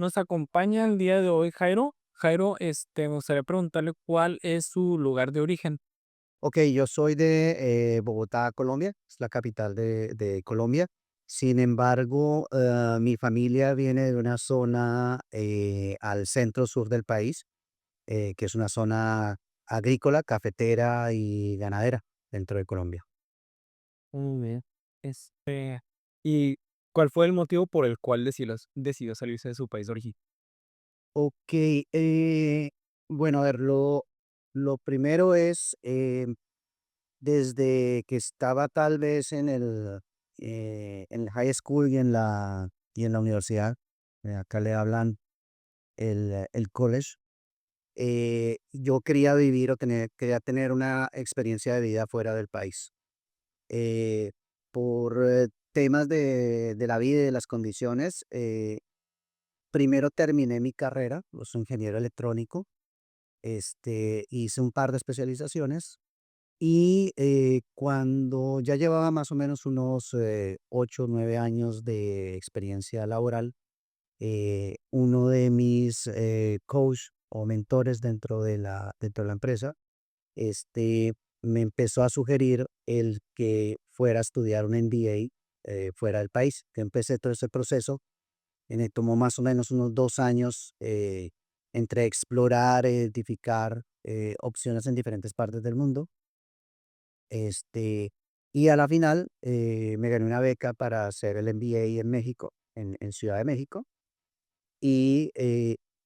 Nos acompaña el día de hoy Jairo. Jairo, me gustaría preguntarle cuál es su lugar de origen. Ok, yo soy de Bogotá, Colombia, es la capital de Colombia. Sin embargo, mi familia viene de una zona al centro sur del país, que es una zona agrícola, cafetera y ganadera dentro de Colombia. Muy bien. ¿Y cuál fue el motivo por el cual decidió salirse de su país de origen? Ok, bueno, a ver, lo primero es, desde que estaba tal vez en el high school y en la universidad, acá le hablan el college, yo quería vivir quería tener una experiencia de vida fuera del país. Eh, por temas de la vida y de las condiciones, primero terminé mi carrera, soy ingeniero electrónico, hice un par de especializaciones y cuando ya llevaba más o menos unos 8 o 9 años de experiencia laboral, uno de mis coach o mentores dentro de la empresa, este, me empezó a sugerir el que fuera a estudiar un MBA fuera del país. Que empecé todo ese proceso, me tomó más o menos unos 2 años entre explorar, identificar opciones en diferentes partes del mundo. Este, y a la final me gané una beca para hacer el MBA en México, en Ciudad de México. Y,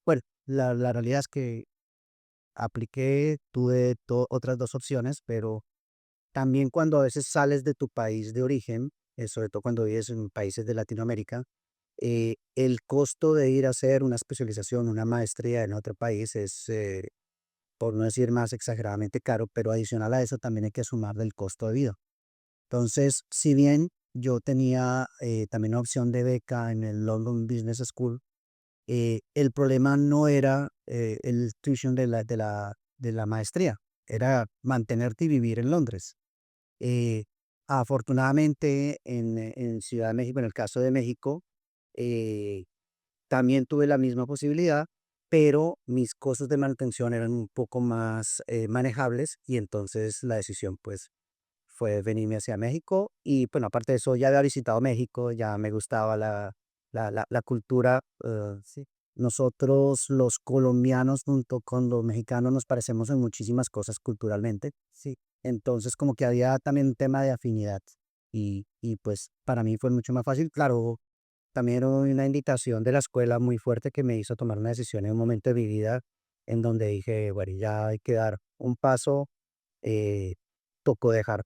bueno, la realidad es que apliqué, tuve otras 2 opciones, pero también cuando a veces sales de tu país de origen, sobre todo cuando vives en países de Latinoamérica, el costo de ir a hacer una especialización, una maestría en otro país es, por no decir más, exageradamente caro, pero adicional a eso también hay que sumar del costo de vida. Entonces, si bien yo tenía, también una opción de beca en el London Business School, el problema no era, el tuition de la maestría, era mantenerte y vivir en Londres. Eh, Afortunadamente, en Ciudad de México, en el caso de México, eh, también tuve la misma posibilidad, pero mis costos de manutención eran un poco más, manejables, y entonces la decisión, pues, fue venirme hacia México. Y, bueno, aparte de eso, ya había visitado México, ya me gustaba la cultura, sí. Nosotros, los colombianos, junto con los mexicanos, nos parecemos en muchísimas cosas culturalmente, sí. Entonces, como que había también un tema de afinidad, y, pues, para mí fue mucho más fácil. Claro, también hubo una invitación de la escuela muy fuerte que me hizo tomar una decisión en un momento de mi vida en donde dije: "Bueno, ya hay que dar un paso", eh, tocó dejar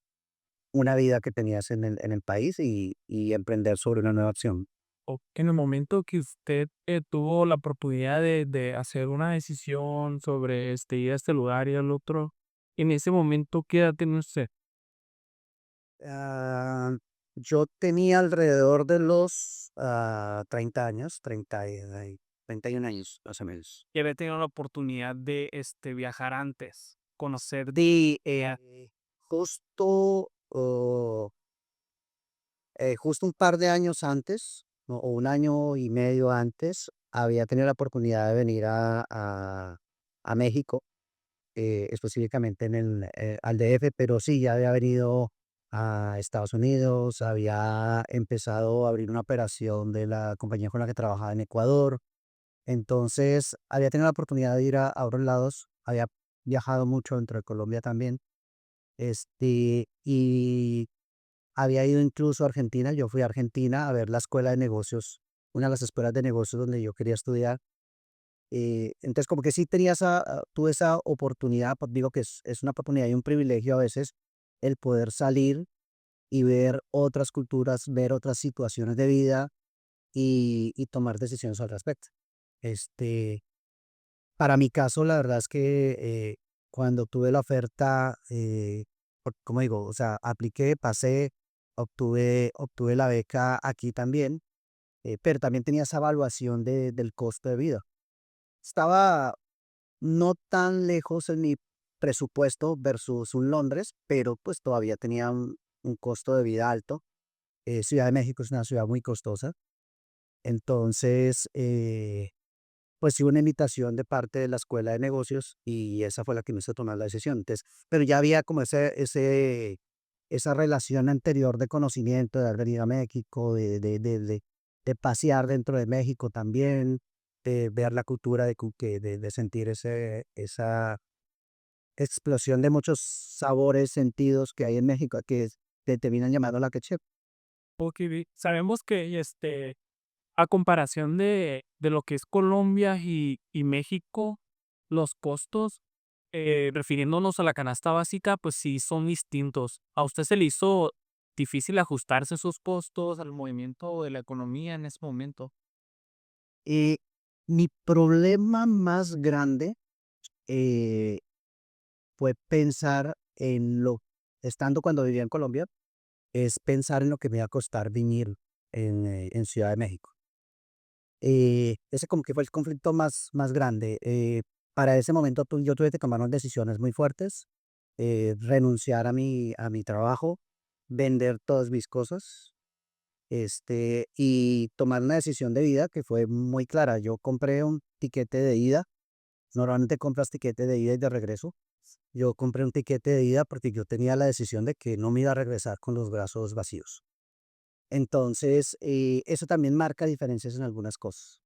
una vida que tenías en el país y emprender sobre una nueva opción. O en el momento que usted tuvo la oportunidad de hacer una decisión sobre ir a este lugar y al otro, en ese momento, ¿qué edad tenía usted? Ah, yo tenía alrededor de los 30 años, 31 años, más o menos. Y había tenido la oportunidad de viajar antes, conocer. Sí, Ya. justo, justo un par de años antes, o un año y medio antes, había tenido la oportunidad de venir a México, específicamente al DF, pero sí, ya había venido a Estados Unidos, había empezado a abrir una operación de la compañía con la que trabajaba en Ecuador. Entonces, había tenido la oportunidad de ir a otros lados, había viajado mucho dentro de Colombia también, y había ido incluso a Argentina. Yo fui a Argentina a ver la escuela de negocios, una de las escuelas de negocios donde yo quería estudiar. Entonces, como que sí tuve esa oportunidad. Pues digo que es una oportunidad y un privilegio a veces el poder salir y ver otras culturas, ver otras situaciones de vida y tomar decisiones al respecto. Este, para mi caso, la verdad es que cuando tuve la oferta, como digo, o sea, apliqué, pasé, obtuve la beca aquí también, pero también tenía esa evaluación del costo de vida. Estaba no tan lejos en mi presupuesto versus un Londres, pero pues todavía tenía un costo de vida alto. Ciudad de México es una ciudad muy costosa. Entonces, pues sí, una invitación de parte de la escuela de negocios y esa fue la que me hizo tomar la decisión. Entonces, pero ya había como esa relación anterior de conocimiento, de haber venido a México, de pasear dentro de México también, de ver la cultura, de sentir esa explosión de muchos sabores, sentidos que hay en México, que te terminan llamando la quechua. Okey, sabemos que, a comparación de lo que es Colombia y México, los costos, refiriéndonos a la canasta básica, pues sí son distintos. ¿A usted se le hizo difícil ajustarse a esos costos, al movimiento de la economía en ese momento? Y mi problema más grande eh, fue pensar estando cuando vivía en Colombia, es pensar en lo que me iba a costar vivir en Ciudad de México. Ese como que fue el conflicto más grande. Para ese momento yo tuve que tomar unas decisiones muy fuertes, renunciar a mi trabajo, vender todas mis cosas, y tomar una decisión de vida que fue muy clara. Yo compré un tiquete de ida, normalmente compras tiquete de ida y de regreso. Yo compré un tiquete de ida porque yo tenía la decisión de que no me iba a regresar con los brazos vacíos. Entonces, eso también marca diferencias en algunas cosas.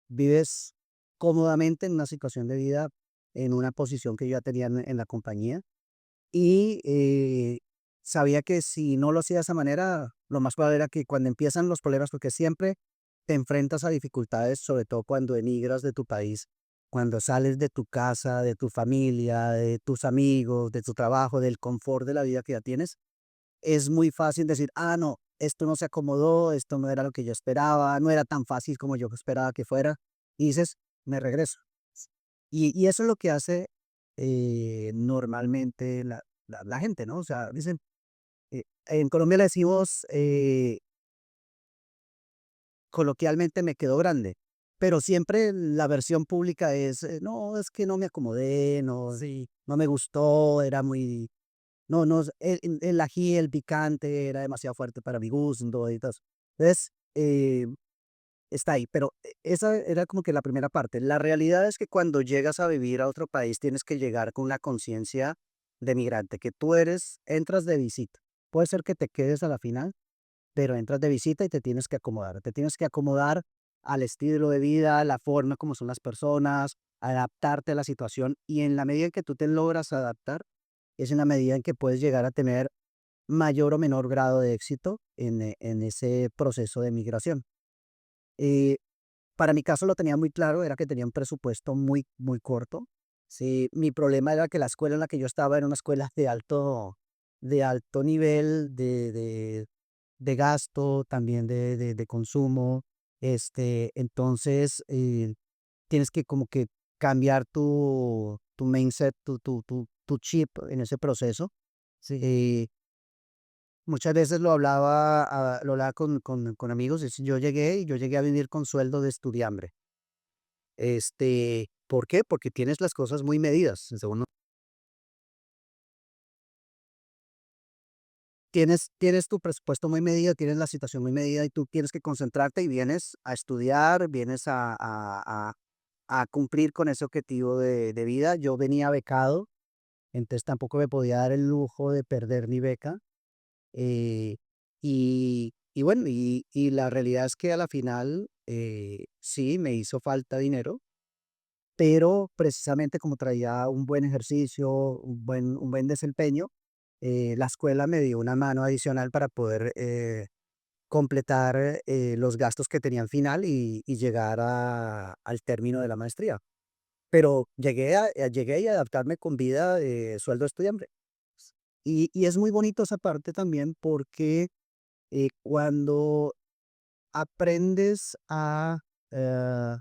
Vives cómodamente en una situación de vida, en una posición que yo ya tenía en la compañía y sabía que si no lo hacía de esa manera, lo más probable era que cuando empiezan los problemas, porque siempre te enfrentas a dificultades, sobre todo cuando emigras de tu país, cuando sales de tu casa, de tu familia, de tus amigos, de tu trabajo, del confort de la vida que ya tienes, es muy fácil decir, ah, no, esto no se acomodó, esto no era lo que yo esperaba, no era tan fácil como yo esperaba que fuera, y dices, me regreso. Y eso es lo que hace normalmente la gente, ¿no? O sea, dicen, en Colombia le decimos coloquialmente me quedó grande, pero siempre la versión pública es, no, es que no me acomodé, no, sí, no me gustó, era muy, no, no, el ají, el picante era demasiado fuerte para mi gusto y todo eso. Entonces, está ahí, pero esa era como que la primera parte. La realidad es que cuando llegas a vivir a otro país tienes que llegar con una conciencia de migrante, que tú entras de visita. Puede ser que te quedes a la final, pero entras de visita y te tienes que acomodar. Te tienes que acomodar al estilo de vida, a la forma como son las personas, adaptarte a la situación y en la medida en que tú te logras adaptar, es en la medida en que puedes llegar a tener mayor o menor grado de éxito en ese proceso de migración. Eh, para mi caso lo tenía muy claro, era que tenía un presupuesto muy corto. Sí, mi problema era que la escuela en la que yo estaba era una escuela de alto nivel de gasto, también de consumo. Entonces, tienes que como que cambiar tu mindset, tu chip en ese proceso. Sí. Muchas veces lo hablaba con amigos, yo llegué a vivir con sueldo de estudiambre. ¿Por qué? Porque tienes las cosas muy medidas. Segundo, tienes tu presupuesto muy medido, tienes la situación muy medida y tú tienes que concentrarte y vienes a estudiar, vienes a cumplir con ese objetivo de vida. Yo venía becado, entonces tampoco me podía dar el lujo de perder mi beca. Y bueno, y la realidad es que a la final, sí, me hizo falta dinero, pero precisamente como traía un buen ejercicio, un buen desempeño, la escuela me dio una mano adicional para poder completar los gastos que tenía al final y llegar al término de la maestría. Pero llegué y adaptarme con vida de sueldo estudiante. Y es muy bonito esa parte también porque cuando aprendes eh,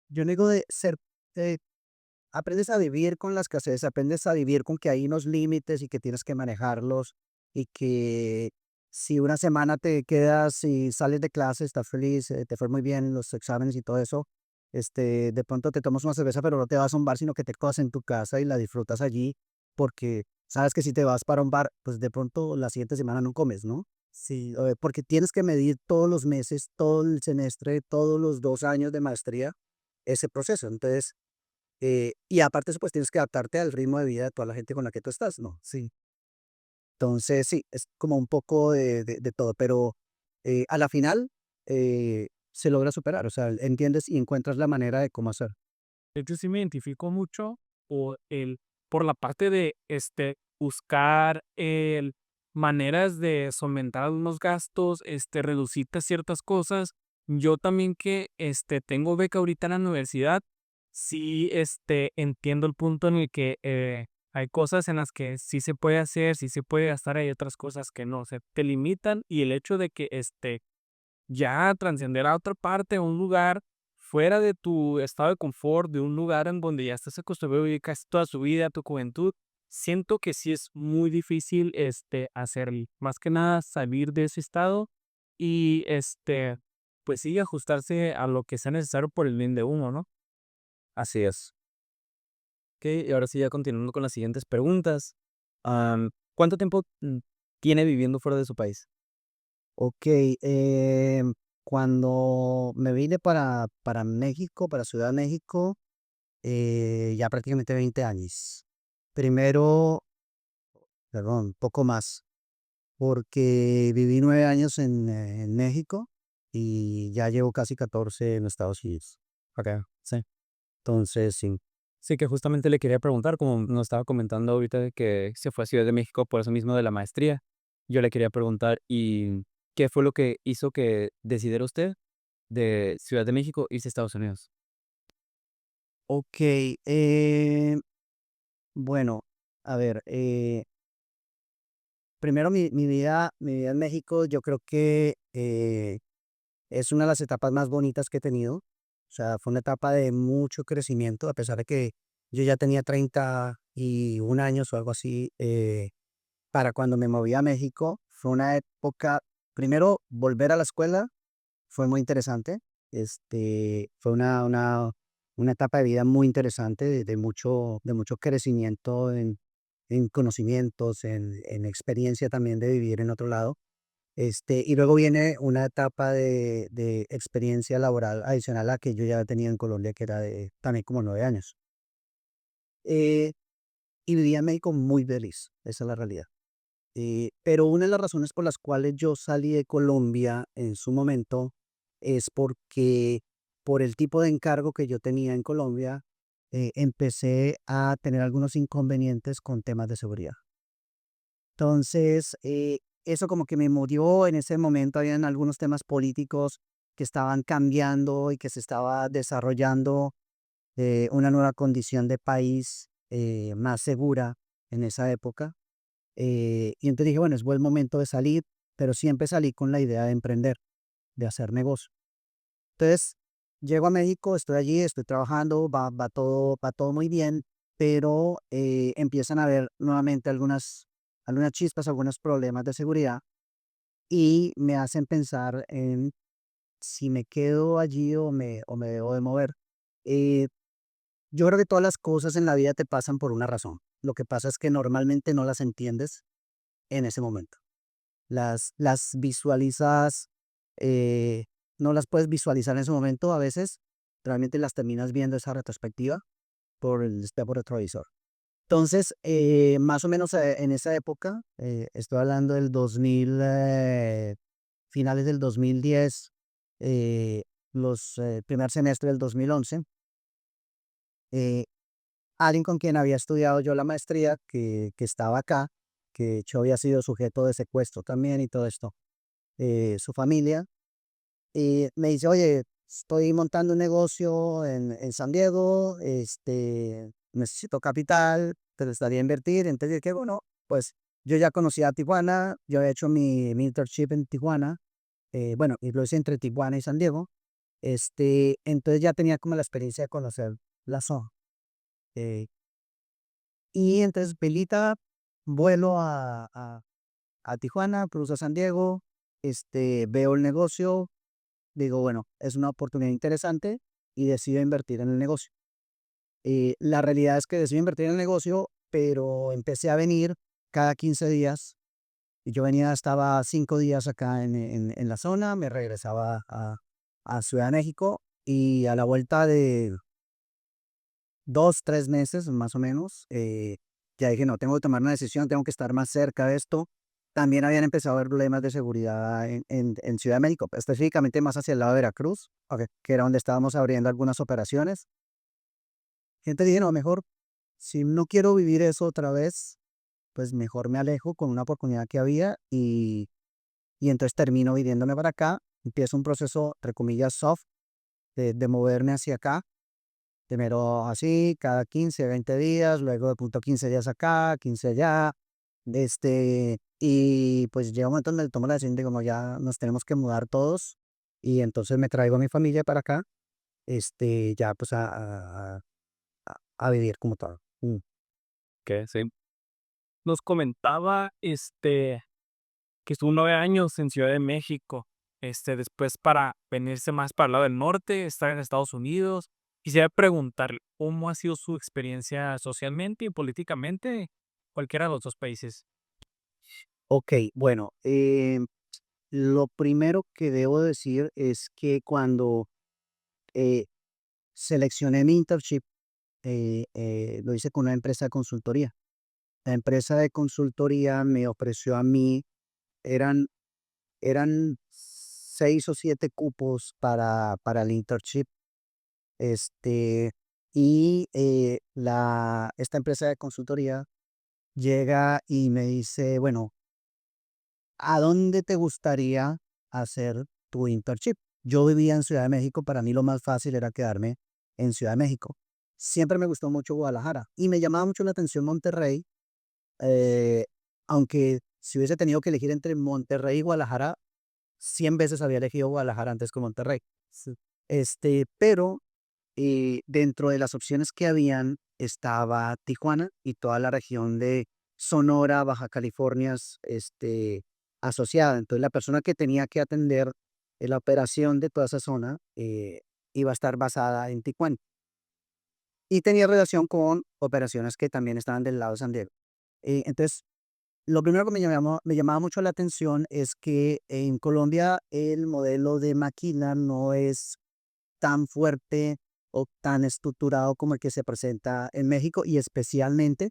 yo no digo de ser, eh, aprendes a vivir con la escasez, aprendes a vivir con que hay unos límites y que tienes que manejarlos y que si una semana te quedas y sales de clase, estás feliz, te fue muy bien en los exámenes y todo eso, de pronto te tomas una cerveza, pero no te vas a un bar, sino que te quedas en tu casa y la disfrutas allí porque sabes que si te vas para un bar, pues de pronto la siguiente semana no comes, ¿no? Sí, porque tienes que medir todos los meses, todo el semestre, todos los 2 años de maestría, ese proceso. Entonces, y aparte de eso, pues tienes que adaptarte al ritmo de vida de toda la gente con la que tú estás, ¿no? Sí. Entonces, sí, es como un poco de todo, pero a la final se logra superar, o sea, entiendes y encuentras la manera de cómo hacer. De hecho, sí me identifico mucho por la parte de, buscar maneras de solventar algunos gastos, reducirte ciertas cosas. Yo también que, tengo beca ahorita en la universidad, sí, entiendo el punto en el que, hay cosas en las que sí se puede hacer, sí se puede gastar, hay otras cosas que no, se te limitan, y el hecho de que, ya trascender a otra parte, a un lugar fuera de tu estado de confort, de un lugar en donde ya estás acostumbrado a vivir casi toda su vida, tu juventud, siento que sí es muy difícil, hacerlo. Más que nada salir de ese estado y, pues sí, ajustarse a lo que sea necesario por el bien de uno, ¿no? Así es. Okey, y ahora sí, ya continuando con las siguientes preguntas, ¿cuánto tiempo, tiene viviendo fuera de su país? Ok, cuando me vine para México, para Ciudad de México, ya prácticamente 20 años. Primero, perdón, poco más, porque viví 9 años en México y ya llevo casi 14 en Estados Unidos. Okey, sí. Entonces, sí. Sí, que justamente le quería preguntar, como nos estaba comentando ahorita de que se fue a Ciudad de México por eso mismo de la maestría. Yo le quería preguntar, ¿y qué fue lo que hizo que decidiera usted de Ciudad de México irse a Estados Unidos? Ok, bueno, a ver, primero mi vida en México, yo creo que es una de las etapas más bonitas que he tenido. O sea, fue una etapa de mucho crecimiento, a pesar de que yo ya tenía 31 años o algo así. Para cuando me moví a México, fue una época, primero, volver a la escuela fue muy interesante. Fue una etapa de vida muy interesante, de mucho crecimiento en conocimientos, en experiencia también de vivir en otro lado. Y luego viene una etapa de experiencia laboral adicional a la que yo ya tenía en Colombia, que era de también como 9 años. Eh, y vivía en México muy feliz, esa es la realidad. Pero una de las razones por las cuales yo salí de Colombia en su momento es porque por el tipo de encargo que yo tenía en Colombia, empecé a tener algunos inconvenientes con temas de seguridad. Entonces, eso como que me movió en ese momento, habían algunos temas políticos que estaban cambiando y que se estaba desarrollando una nueva condición de país más segura en esa época. Y entonces dije, bueno, es buen momento de salir, pero siempre salí con la idea de emprender, de hacer negocio. Entonces, llego a México, estoy allí, estoy trabajando, va todo muy bien, pero empiezan a haber nuevamente algunas chispas, algunos problemas de seguridad y me hacen pensar en si me quedo allí o me debo de mover. Eh, yo creo que todas las cosas en la vida te pasan por una razón. Lo que pasa es que normalmente no las entiendes en ese momento. Las visualizas, eh, no las puedes visualizar en ese momento, a veces realmente las terminas viendo esa retrospectiva por el espejo retrovisor. Entonces, más o menos en esa época, estoy hablando del 2000, finales del 2010, primer semestre del 2011, eh, alguien con quien había estudiado yo la maestría, que estaba acá, que de hecho había sido sujeto de secuestro también y todo esto, su familia, y me dice, oye, estoy montando un negocio en San Diego, necesito capital, te gustaría invertir. Entonces dije, bueno, pues yo ya conocía a Tijuana, yo he hecho mi internship en Tijuana, bueno, y lo hice entre Tijuana y San Diego, entonces ya tenía como la experiencia de conocer la zona. eh, y entonces, Pelita, vuelo a Tijuana, cruzo a San Diego, veo el negocio. Digo, bueno, es una oportunidad interesante y decido invertir en el negocio. La realidad es que decido invertir en el negocio, pero empecé a venir cada 15 días Y yo estaba 5 días acá en la zona, me regresaba a Ciudad de México y a la vuelta de 2, 3 meses más o menos, ya dije, no, tengo que tomar una decisión, tengo que estar más cerca de esto. También habían empezado a haber problemas de seguridad en Ciudad de México, específicamente más hacia el lado de Veracruz, ok, que era donde estábamos abriendo algunas operaciones. Entonces dije, no, mejor, si no quiero vivir eso otra vez, pues mejor me alejo con una oportunidad que había y entonces termino viniéndome para acá, empiezo un proceso, entre comillas, soft, de moverme hacia acá. Primero así, cada 15 20 días, luego de punto 15 días acá, 15 allá. Y pues llega un momento donde tomo la decisión de como ya nos tenemos que mudar todos. Y entonces me traigo a mi familia para acá, ya pues a vivir como todo. Que sí. Nos comentaba, que estuvo 9 años en Ciudad de México, después para venirse más para el lado del norte, estar en Estados Unidos. Quisiera preguntarle, ¿cómo ha sido su experiencia socialmente y políticamente? Cualquiera de los 2 países. Ok, bueno, lo primero que debo decir es que cuando eh, seleccioné mi internship, lo hice con una empresa de consultoría. La empresa de consultoría me ofreció a mí, eran, eran 6 o 7 cupos para el internship. Este, esta empresa de consultoría llega y me dice, bueno, ¿a dónde te gustaría hacer tu internship? Yo vivía en Ciudad de México, para mí lo más fácil era quedarme en Ciudad de México. Siempre me gustó mucho Guadalajara y me llamaba mucho la atención Monterrey, eh, aunque si hubiese tenido que elegir entre Monterrey y Guadalajara, 100 veces había elegido Guadalajara antes que Monterrey. Sí. Pero dentro de las opciones que habían estaba Tijuana y toda la región de Sonora, Baja California, asociada. Entonces la persona que tenía que atender la operación de toda esa zona iba a estar basada en Tijuana y tenía relación con operaciones que también estaban del lado de San Diego. Entonces, lo primero que me llamaba mucho la atención es que en Colombia el modelo de maquila no es tan fuerte o tan estructurado como el que se presenta en México y especialmente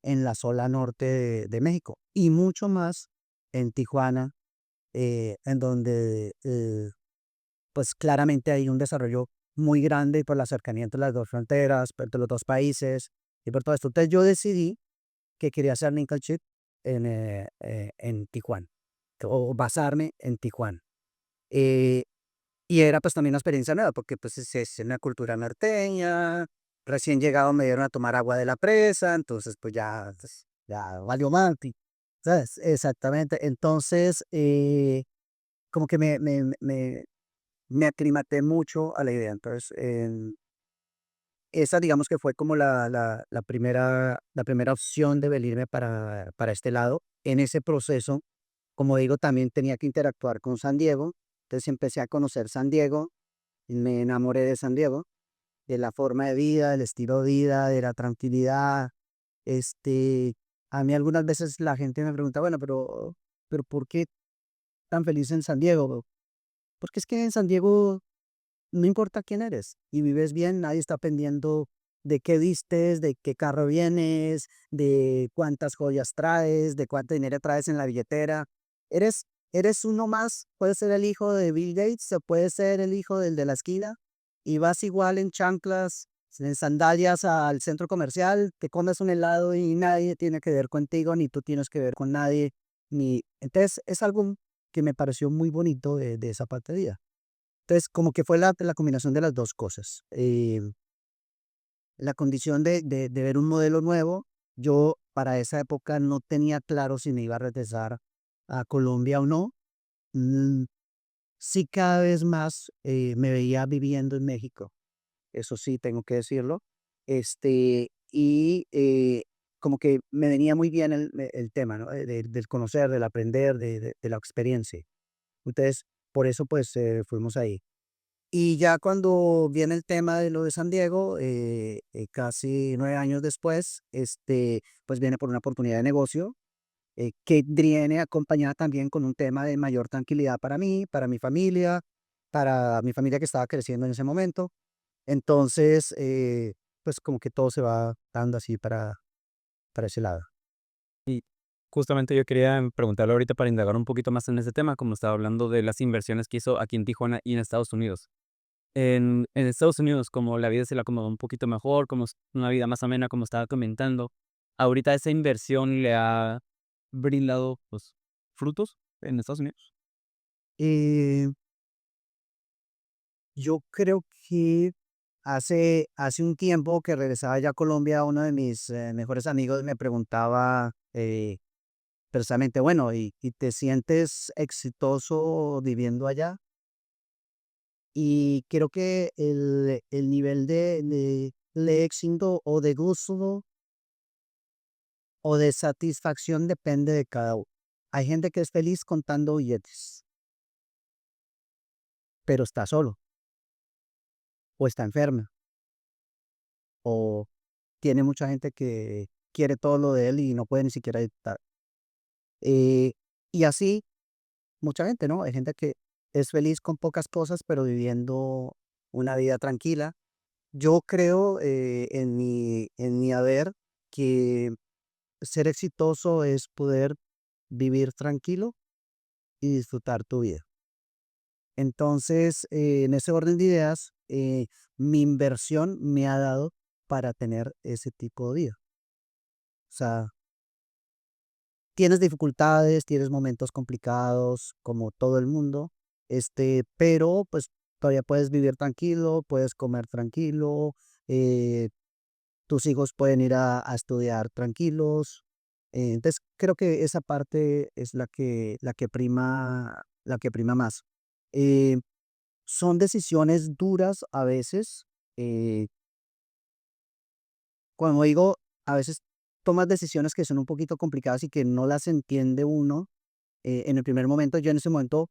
en la zona norte de México y mucho más en Tijuana, en donde pues claramente hay un desarrollo muy grande por la cercanía entre las dos fronteras, entre los dos países y por todo esto. Entonces yo decidí que quería hacer mi internship en Tijuana o basarme en Tijuana. Eh, y era pues también una experiencia nueva porque pues es una cultura norteña, recién llegado me dieron a tomar agua de la presa, entonces pues, ya valió Manti, ¿sabes? Exactamente. Entonces, como que me aclimaté mucho a la idea. Entonces, esa digamos que fue como la primera opción de venirme para este lado. En ese proceso, como digo, también tenía que interactuar con San Diego. Entonces empecé a conocer San Diego y me enamoré de San Diego, de la forma de vida, del estilo de vida, de la tranquilidad. Este, a mí algunas veces la gente me pregunta, bueno, pero ¿por qué tan feliz en San Diego? Porque es que en San Diego no importa quién eres y vives bien, nadie está pendiendo de qué vistes, de qué carro vienes, de cuántas joyas traes, de cuánto dinero traes en la billetera. Eres uno más, puedes ser el hijo de Bill Gates o puedes ser el hijo del de la esquina y vas igual en chanclas, en sandalias al centro comercial, te comes un helado y nadie tiene que ver contigo, ni tú tienes que ver con nadie. Entonces es algo que me pareció muy bonito de esa parte de vida. Entonces, como que fue la combinación de las 2 cosas. La condición de ver un modelo nuevo, yo para esa época no tenía claro si me iba a regresar a Colombia o no. Mm, sí, cada vez más, me veía viviendo en México, eso sí, tengo que decirlo. Como que me venía muy bien el tema, ¿no? Del conocer, del aprender, de la experiencia. Entonces, por eso, pues, fuimos ahí. Y ya cuando viene el tema de lo de San Diego, casi 9 años después, pues viene por una oportunidad de negocio. que viene acompañada también con un tema de mayor tranquilidad para mí, para mi familia que estaba creciendo en ese momento. Entonces, pues como que todo se va dando así para ese lado. Y justamente yo quería preguntarle ahorita para indagar un poquito más en ese tema, como estaba hablando de las inversiones que hizo aquí en Tijuana y en Estados Unidos. En Estados Unidos, como la vida se le acomodó un poquito mejor, como es una vida más amena, como estaba comentando, ahorita esa inversión le ha brindado, pues, frutos en Estados Unidos. Eh, yo creo que hace un tiempo que regresaba ya a Colombia, uno de mis mejores amigos me preguntaba precisamente, bueno, ¿y te sientes exitoso viviendo allá? Y creo que el nivel de éxito o de gusto o de satisfacción depende de cada uno. Hay gente que es feliz contando billetes, pero está solo, o está enferma, o tiene mucha gente que quiere todo lo de él y no puede ni siquiera disfrutar. Eh, y así, mucha gente, ¿no? Hay gente que es feliz con pocas cosas, pero viviendo una vida tranquila. Yo creo en mi haber que ser exitoso es poder vivir tranquilo y disfrutar tu vida. Entonces, en ese orden de ideas, mi inversión me ha dado para tener ese tipo de vida. O sea, tienes dificultades, tienes momentos complicados, como todo el mundo, pero pues todavía puedes vivir tranquilo, puedes comer tranquilo, eh, tus hijos pueden ir a estudiar tranquilos. Entonces, creo que esa parte es la que prima más. Eh, Son decisiones duras a veces. eh, Cuando digo, a veces tomas decisiones que son un poquito complicadas y que no las entiende uno en el primer momento. Yo en ese momento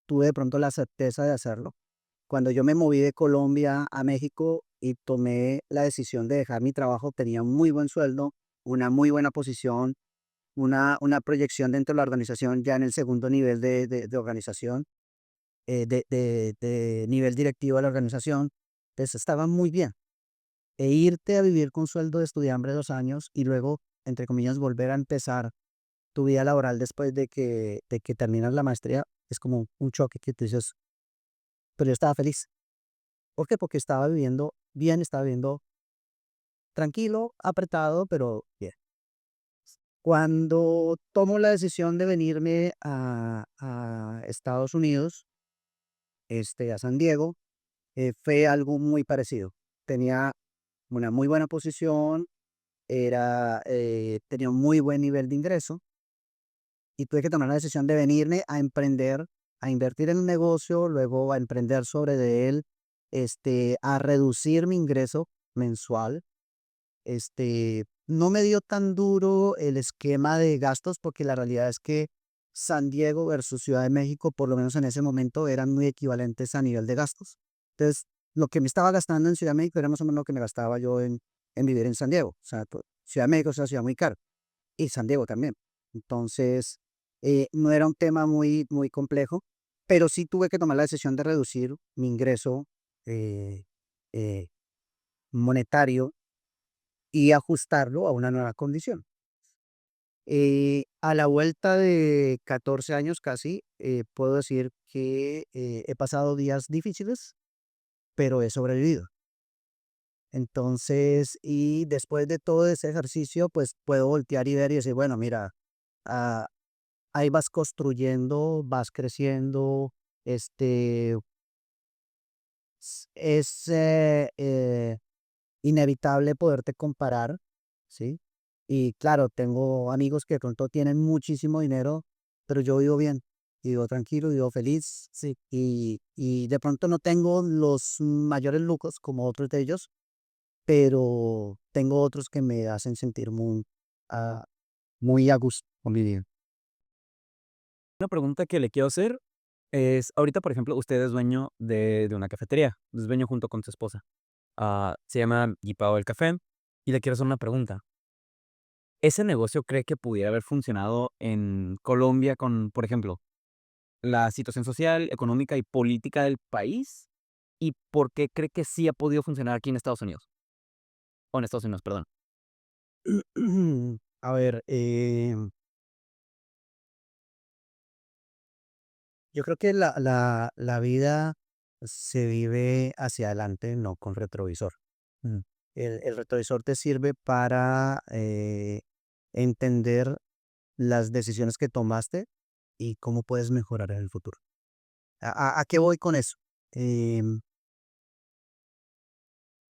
tuve de pronto la certeza de hacerlo. Cuando yo me moví de Colombia a México y tomé la decisión de dejar mi trabajo, tenía un muy buen sueldo, una muy buena posición, una proyección dentro de la organización ya en el segundo nivel de organización, de nivel directivo de la organización. Entonces estaba muy bien. E irte a vivir con sueldo de estudiante 2 años y luego, entre comillas, volver a empezar tu vida laboral después de que terminas la maestría, es como un choque que tú dices, pero yo estaba feliz. ¿Por qué? Porque estaba viviendo bien, estaba viviendo tranquilo, apretado, pero bien. Cuando tomo la decisión de venirme a Estados Unidos, a San Diego, fue algo muy parecido. Tenía una muy buena posición, tenía un muy buen nivel de ingreso y tuve que tomar la decisión de venirme a emprender, a invertir en un negocio, luego a emprender sobre de él, a reducir mi ingreso mensual. No me dio tan duro el esquema de gastos porque la realidad es que San Diego versus Ciudad de México, por lo menos en ese momento, eran muy equivalentes a nivel de gastos. Entonces, lo que me estaba gastando en Ciudad de México era más o menos lo que me gastaba yo en vivir en San Diego. O sea, Ciudad de México es una ciudad muy cara y San Diego también. Entonces, no era un tema muy, muy complejo, pero sí tuve que tomar la decisión de reducir mi ingreso eh, eh, monetario y ajustarlo a una nueva condición. A la vuelta de 14 años casi, puedo decir que he pasado días difíciles, pero he sobrevivido. Entonces, y después de todo ese ejercicio, pues puedo voltear y ver y decir, bueno, mira, ah, ahí vas construyendo, vas creciendo, este, es inevitable poderte comparar, ¿sí? Y claro, tengo amigos que de pronto tienen muchísimo dinero, pero yo vivo bien, y vivo tranquilo, vivo feliz, sí. Y de pronto no tengo los mayores lujos como otros de ellos, pero tengo otros que me hacen sentir ah, muy a gusto con mi vida. Una pregunta que le quiero hacer es, ahorita, por ejemplo, usted es dueño de una cafetería, es dueño junto con su esposa. Se llama Guipao el Café, y le quiero hacer una pregunta. ¿ese negocio cree que pudiera haber funcionado en Colombia con, por ejemplo, la situación social, económica y política del país? ¿Y por qué cree que sí ha podido funcionar aquí en Estados Unidos? O en Estados Unidos, perdón. A ver, yo creo que la vida se vive hacia adelante, no con retrovisor. Mm. El retrovisor te sirve para entender las decisiones que tomaste y cómo puedes mejorar en el futuro. ¿A qué voy con eso? Em,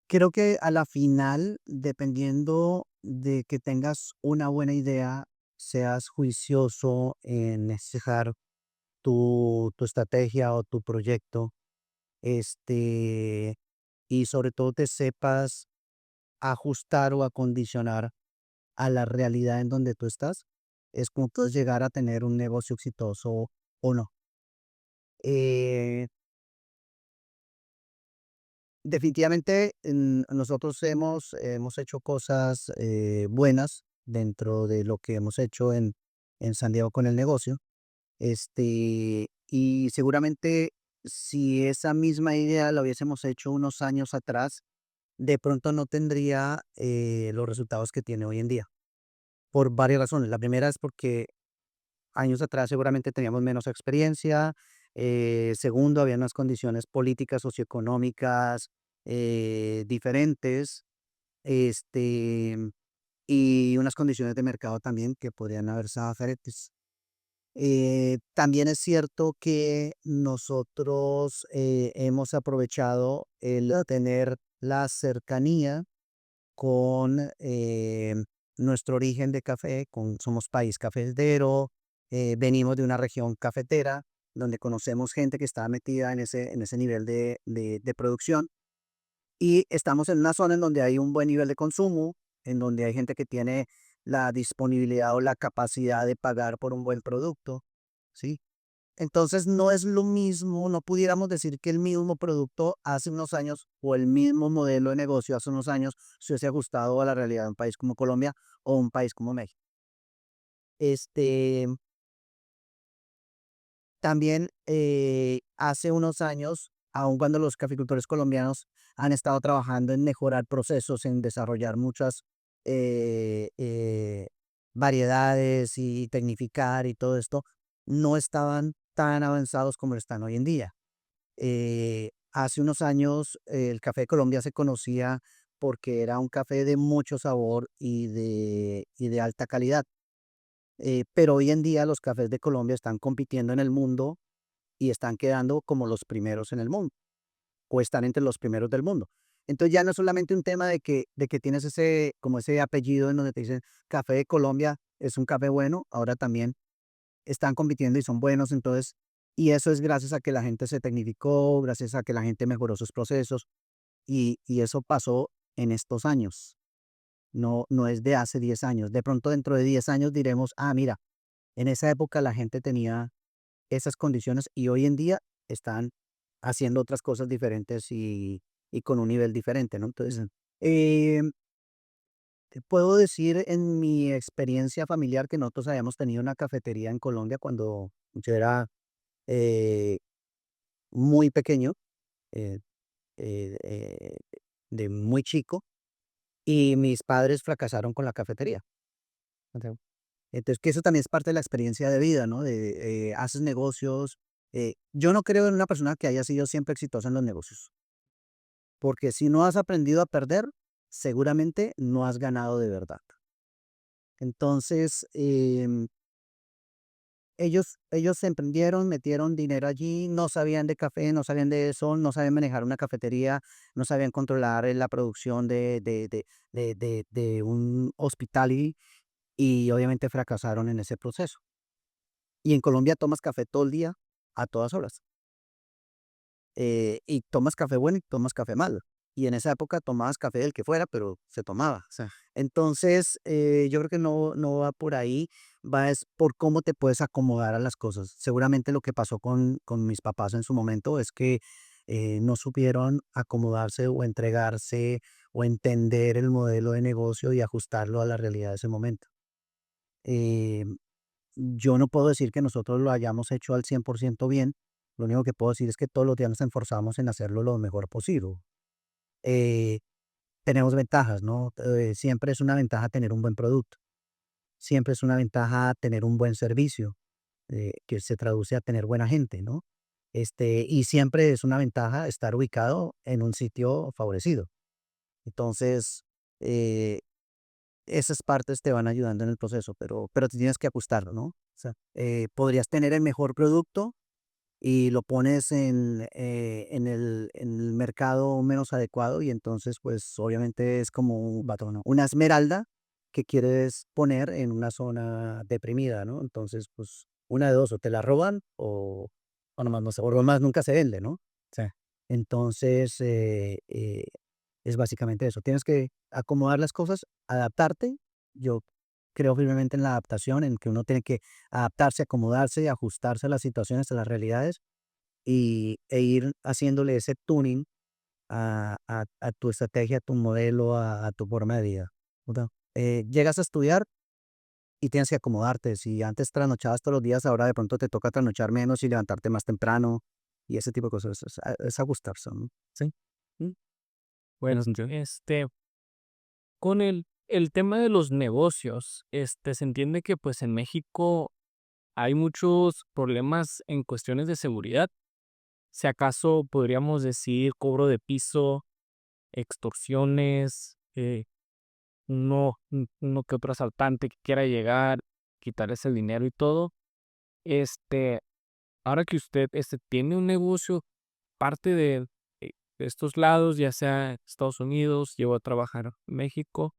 Creo que a la final, dependiendo de que tengas una buena idea, seas juicioso en fijar tu estrategia o tu proyecto, este, y sobre todo te sepas ajustar o acondicionar a la realidad en donde tú estás, es como puedes llegar a tener un negocio exitoso o no. Eh, Definitivamente nosotros hemos hecho cosas buenas dentro de lo que hemos hecho en San Diego con el negocio. Y seguramente si esa misma idea la hubiésemos hecho unos años atrás, de pronto no tendría los resultados que tiene hoy en día, por varias razones. La primera es porque años atrás seguramente teníamos menos experiencia. Segundo, había unas condiciones políticas, socioeconómicas diferentes, este, y unas condiciones de mercado también que podrían haber sido diferentes. También es cierto que nosotros hemos aprovechado el tener la cercanía con nuestro origen de café, somos país cafetero, venimos de una región cafetera donde conocemos gente que está metida en ese nivel de producción y estamos en una zona en donde hay un buen nivel de consumo, en donde hay gente que tiene la disponibilidad o la capacidad de pagar por un buen producto, ¿sí? Entonces no es lo mismo, no pudiéramos decir que el mismo producto hace unos años o el mismo modelo de negocio hace unos años se hubiese ajustado a la realidad de un país como Colombia o un país como México. Este, También hace unos años, aun cuando los caficultores colombianos han estado trabajando en mejorar procesos, en desarrollar muchas eh, eh, variedades y tecnificar y todo esto, no estaban tan avanzados como lo están hoy en día. Hace unos años el café de Colombia se conocía porque era un café de mucho sabor y de alta calidad. Pero hoy en día los cafés de Colombia están compitiendo en el mundo y están quedando como los primeros en el mundo, o están entre los primeros del mundo. Entonces ya no es solamente un tema de que tienes ese, como ese apellido en donde te dicen café de Colombia es un café bueno, ahora también están compitiendo y son buenos, entonces, y eso es gracias a que la gente se tecnificó, gracias a que la gente mejoró sus procesos, y eso pasó en estos años, no es de hace 10 años. De pronto dentro de 10 años diremos, ah, mira, en esa época la gente tenía esas condiciones y hoy en día están haciendo otras cosas diferentes y con un nivel diferente, ¿no? Entonces, eh, te puedo decir en mi experiencia familiar que nosotros habíamos tenido una cafetería en Colombia cuando yo era eh, muy pequeño, eh, eh, eh, de muy chico, y mis padres fracasaron con la cafetería. Ok. Entonces, que eso también es parte de la experiencia de vida, ¿no? De haces negocios. Yo no creo en una persona que haya sido siempre exitosa en los negocios, porque si no has aprendido a perder, seguramente no has ganado de verdad. Entonces, ellos se emprendieron, metieron dinero allí, no sabían de café, no sabían de eso, no sabían manejar una cafetería, no sabían controlar la producción de un hospitality y obviamente fracasaron en ese proceso. Y en Colombia tomas café todo el día, a todas horas. Y tomas café bueno y tomas café malo. Y en esa época tomabas café del que fuera, pero se tomaba. Sí. Entonces, yo creo que no va por ahí, va es por cómo te puedes acomodar a las cosas. Seguramente lo que pasó con mis papás en su momento es que no supieron acomodarse o entregarse o entender el modelo de negocio y ajustarlo a la realidad de ese momento. Eh, yo no puedo decir que nosotros lo hayamos hecho al 100% bien. Lo único que puedo decir es que todos los días nos esforzamos en hacerlo lo mejor posible. Eh, tenemos ventajas, ¿no? Siempre es una ventaja tener un buen producto. Siempre es una ventaja tener un buen servicio, que se traduce a tener buena gente, ¿no? Y siempre es una ventaja estar ubicado en un sitio favorecido. Entonces, eh, esas partes te van ayudando en el proceso, pero te tienes que ajustar, ¿no? O sea, podrías tener el mejor producto y lo pones en el mercado menos adecuado y entonces, pues, obviamente es como un bato, ¿no? Una esmeralda que quieres poner en una zona deprimida, ¿no? Entonces, pues, una de dos, o te la roban o nomás no se o nomás nunca se vende, ¿no? Sí. Entonces, es básicamente eso. Tienes que acomodar las cosas, adaptarte. Yo creo firmemente en la adaptación, en que uno tiene que adaptarse, acomodarse, ajustarse a las situaciones, a las realidades e ir haciéndole ese tuning a tu estrategia, a tu modelo, a tu forma de vida. ¿Verdad? Llegas a estudiar y tienes que acomodarte. Si antes trasnochabas todos los días, ahora de pronto te toca trasnochar menos y levantarte más temprano y ese tipo de cosas. Es ajustarse, ¿no? Sí. Mm, Tiene bueno, sentido. con el tema de los negocios, se entiende que, pues, en México hay muchos problemas en cuestiones de seguridad. Si acaso podríamos decir cobro de piso, extorsiones, uno que otro asaltante que quiera llegar, quitarles el dinero y todo. Este, ahora que usted, tiene un negocio, parte de estos lados, ya sea Estados Unidos, llegó a trabajar en México,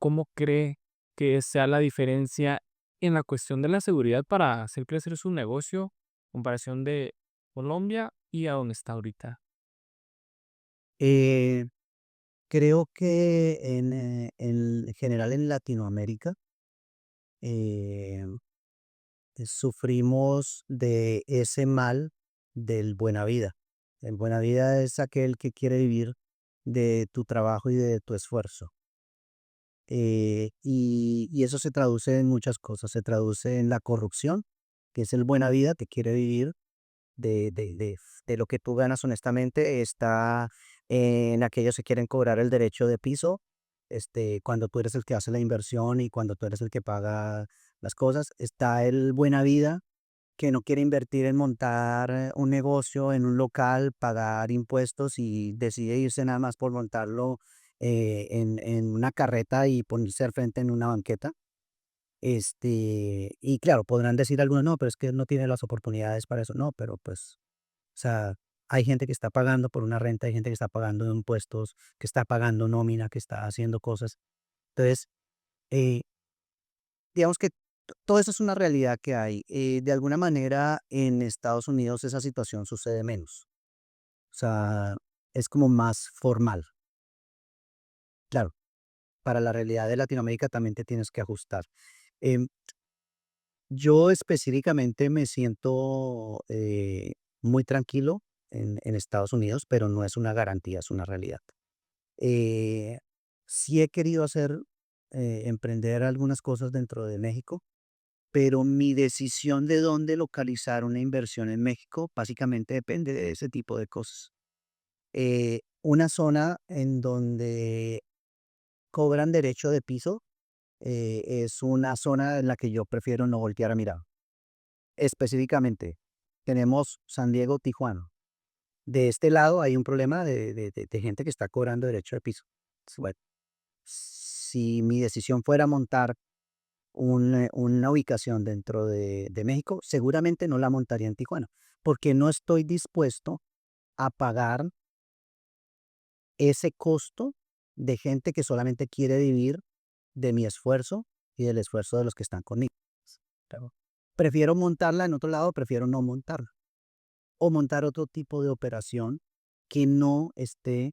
¿cómo cree que sea la diferencia en la cuestión de la seguridad para hacer crecer su negocio, comparación de Colombia y a donde está ahorita? Eh, creo que en general en Latinoamérica eh, sufrimos de ese mal del buena vida. El buena vida es aquel que quiere vivir de tu trabajo y de tu esfuerzo. Y eso se traduce en muchas cosas. Se traduce en la corrupción, que es el buena vida que quiere vivir de lo que tú ganas honestamente. Está en aquellos que quieren cobrar el derecho de piso, cuando tú eres el que hace la inversión y cuando tú eres el que paga las cosas. Está el buena vida que no quiere invertir en montar un negocio en un local, pagar impuestos y decide irse nada más por montarlo en una carreta y ponerse al frente en una banqueta. Y claro, podrán decir algunos, no, pero es que él no tiene las oportunidades para eso. No, pero pues, o sea, hay gente que está pagando por una renta, hay gente que está pagando impuestos, que está pagando nómina, que está haciendo cosas. Entonces, eh, digamos que todo eso es una realidad que hay. De alguna manera, en Estados Unidos esa situación sucede menos. O sea, es como más formal. Claro, para la realidad de Latinoamérica también te tienes que ajustar. Em, yo específicamente me siento muy tranquilo en Estados Unidos, pero no es una garantía, es una realidad. Eh, sí he querido emprender algunas cosas dentro de México, pero mi decisión de dónde localizar una inversión en México básicamente depende de ese tipo de cosas. Una zona en donde cobran derecho de piso es una zona en la que yo prefiero no voltear a mirar. Específicamente, tenemos San Diego, Tijuana. De este lado hay un problema de gente que está cobrando derecho de piso. Bueno, si mi decisión fuera montar una ubicación dentro de México, seguramente no la montaría en Tijuana, porque no estoy dispuesto a pagar ese costo de gente que solamente quiere vivir de mi esfuerzo y del esfuerzo de los que están conmigo. Claro. Prefiero montarla en otro lado, prefiero no montarla. O montar otro tipo de operación que no esté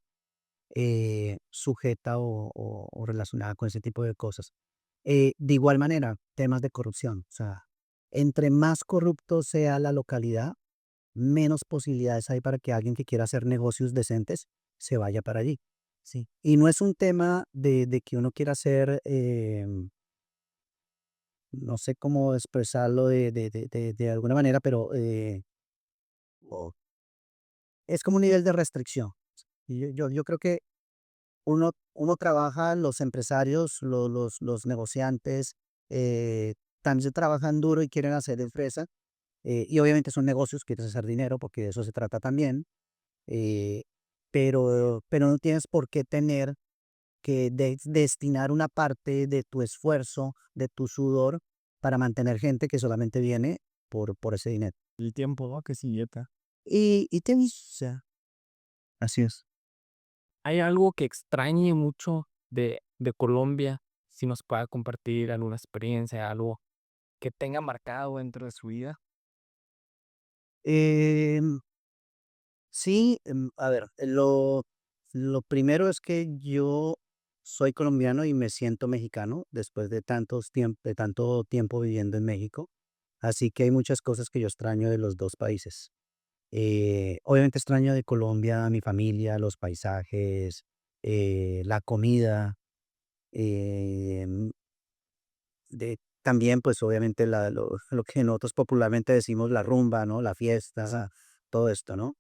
sujeta o relacionada con ese tipo de cosas. De igual manera, temas de corrupción. O sea, entre más corrupto sea la localidad, menos posibilidades hay para que alguien que quiera hacer negocios decentes se vaya para allí. Sí. Y no es un tema de que uno quiera ser no sé cómo expresarlo de alguna manera, pero o es como un nivel de restricción. Y yo creo que uno trabaja, los empresarios, los negociantes, también trabajan duro y quieren hacer empresa, y obviamente son negocios, quieres hacer dinero, porque de eso se trata también, eh, pero no tienes por qué tener que destinar una parte de tu esfuerzo, de tu sudor, para mantener gente que solamente viene por ese dinero. El tiempo, ¿no? Que es idiota. Y tienes, o sea, Así es. ¿Hay algo que extrañe mucho de Colombia? Si nos pueda compartir alguna experiencia, algo que tenga marcado dentro de su vida. em, sí, a ver, lo primero es que yo soy colombiano y me siento mexicano después de tanto tiempo viviendo en México, así que hay muchas cosas que yo extraño de los 2 países. Obviamente extraño de Colombia a mi familia, los paisajes, la comida, em, también, pues, obviamente lo que nosotros popularmente decimos la rumba, ¿no? La fiesta, todo esto, ¿no?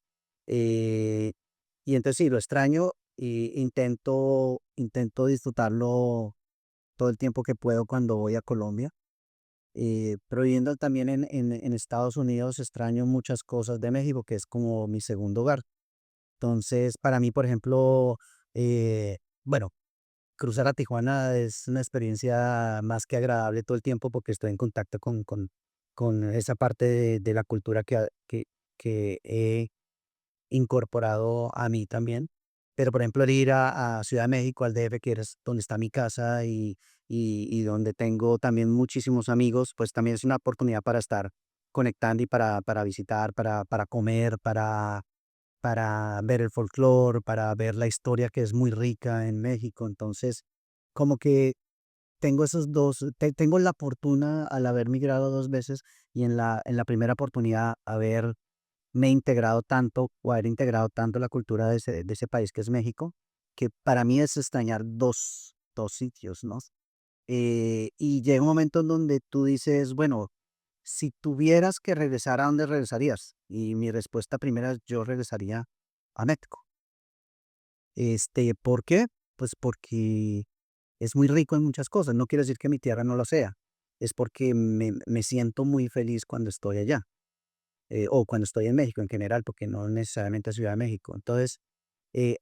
Eh, y entonces sí, lo extraño y intento disfrutarlo todo el tiempo que puedo cuando voy a Colombia. Pero viviendo también en Estados Unidos, extraño muchas cosas de México, que es como mi segundo hogar. Entonces, para mí, por ejemplo, bueno, cruzar a Tijuana es una experiencia más que agradable todo el tiempo porque estoy en contacto con esa parte de la cultura que he incorporado a mí también. Pero, por ejemplo, el ir a Ciudad de México, al DF, que es donde está mi casa y donde tengo también muchísimos amigos, pues también es una oportunidad para estar conectando y para visitar, para comer, para ver el folclore, para ver la historia que es muy rica en México. Entonces, como que tengo esos dos, tengo la fortuna al haber migrado 2 veces y en la primera oportunidad haberme integrado tanto o haber integrado tanto la cultura de ese país que es México, que para mí es extrañar dos sitios, ¿no? Y llega un momento en donde tú dices, bueno, si tuvieras que regresar, ¿a dónde regresarías? Y mi respuesta primera es, yo regresaría a México. ¿Por qué? Pues porque es muy rico en muchas cosas. No quiere decir que mi tierra no lo sea. Es porque me siento muy feliz cuando estoy allá, o cuando estoy en México en general, porque no necesariamente Ciudad de México. Entonces,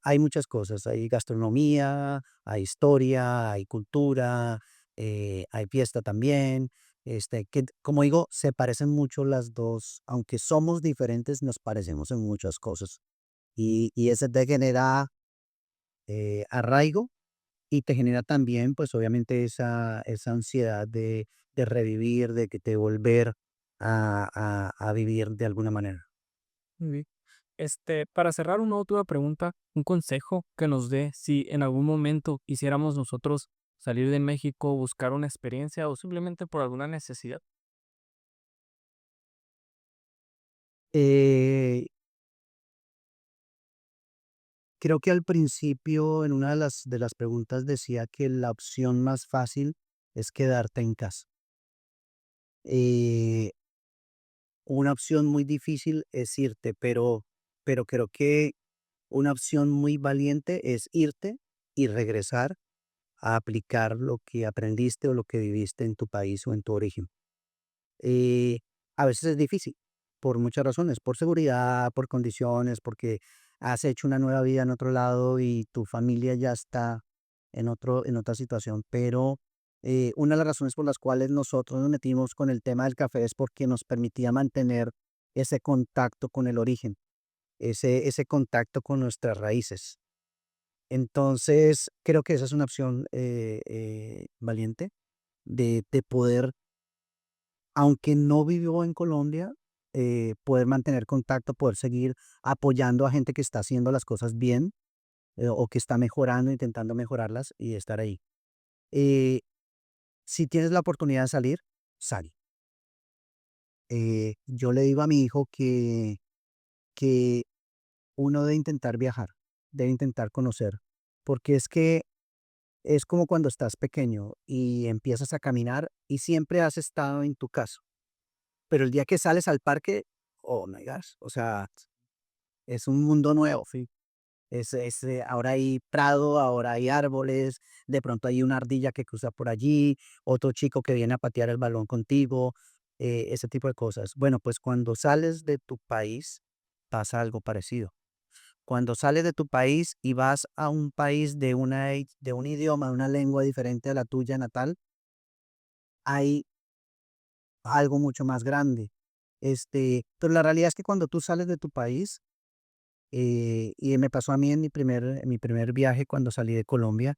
hay muchas cosas. Hay gastronomía, hay historia, hay cultura, hay fiesta también. Que como digo, se parecen mucho las dos, aunque somos diferentes, nos parecemos en muchas cosas. Y eso te genera arraigo y te genera también, pues obviamente esa ansiedad de revivir, de que te volver a vivir de alguna manera. Muy bien. Para cerrar, una última pregunta, un consejo que nos dé si en algún momento quisiéramos nosotros salir de México, buscar una experiencia o simplemente por alguna necesidad. Eh, Creo que al principio en una de las preguntas decía que la opción más fácil es quedarte en casa. Eh, una opción muy difícil es irte, pero creo que una opción muy valiente es irte y regresar a aplicar lo que aprendiste o lo que viviste en tu país o en tu origen. Eh, a veces es difícil, por muchas razones, por seguridad, por condiciones, porque has hecho una nueva vida en otro lado y tu familia ya está en otra situación. Pero una de las razones por las cuales nosotros nos metimos con el tema del café es porque nos permitía mantener ese contacto con el origen, ese contacto con nuestras raíces. Entonces, creo que esa es una opción valiente de poder, aunque no vivió en Colombia, poder mantener contacto, poder seguir apoyando a gente que está haciendo las cosas bien, o que está mejorando, intentando mejorarlas y estar ahí. Eh, si tienes la oportunidad de salir, sal. Yo le digo a mi hijo que uno debe intentar viajar, debe intentar conocer, porque es que es como cuando estás pequeño y empiezas a caminar y siempre has estado en tu casa, pero el día que sales al parque, oh my gosh, o sea, es un mundo nuevo. Sí. Ahora hay prado, ahora hay árboles, de pronto hay una ardilla que cruza por allí, otro chico que viene a patear el balón contigo, ese tipo de cosas. Bueno, pues cuando sales de tu país pasa algo parecido. Cuando sales de tu país y vas a un país de un idioma, de una lengua diferente a la tuya natal, hay algo mucho más grande. Pero la realidad es que cuando tú sales de tu país, y me pasó a mí en mi primer viaje cuando salí de Colombia,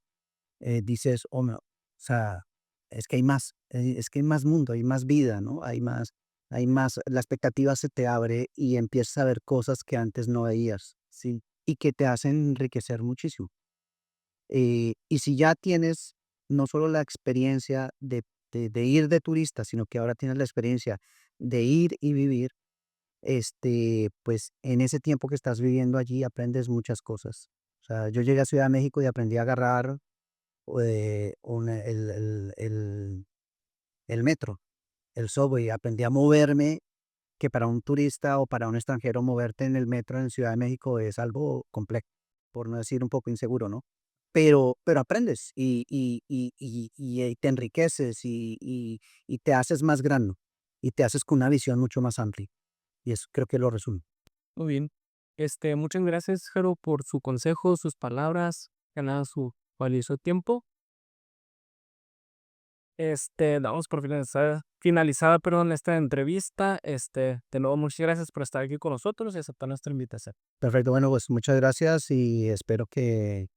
dices, oh, o sea, es que hay más, es que hay más mundo, hay más vida, ¿no? Hay más, la expectativa se te abre y empiezas a ver cosas que antes no veías, ¿sí? Y que te hacen enriquecer muchísimo. Y si ya tienes no solo la experiencia de ir de turista, sino que ahora tienes la experiencia de ir y vivir, pues en ese tiempo que estás viviendo allí aprendes muchas cosas. O sea, yo llegué a Ciudad de México y aprendí a agarrar el metro, el subway, aprendí a moverme, que para un turista o para un extranjero moverte en el metro en Ciudad de México es algo complejo, por no decir un poco inseguro, ¿no? Pero aprendes y te enriqueces y te haces más grande y te haces con una visión mucho más amplia. Y eso creo que lo resume. Muy bien. Muchas gracias, Jaro, por su consejo, sus palabras, ganado su valioso tiempo. Damos por finalizada, perdón, esta entrevista. De nuevo, muchas gracias por estar aquí con nosotros y aceptar nuestra invitación. Perfecto, bueno, pues muchas gracias y espero que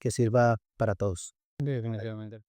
sirva para todos. Definitivamente.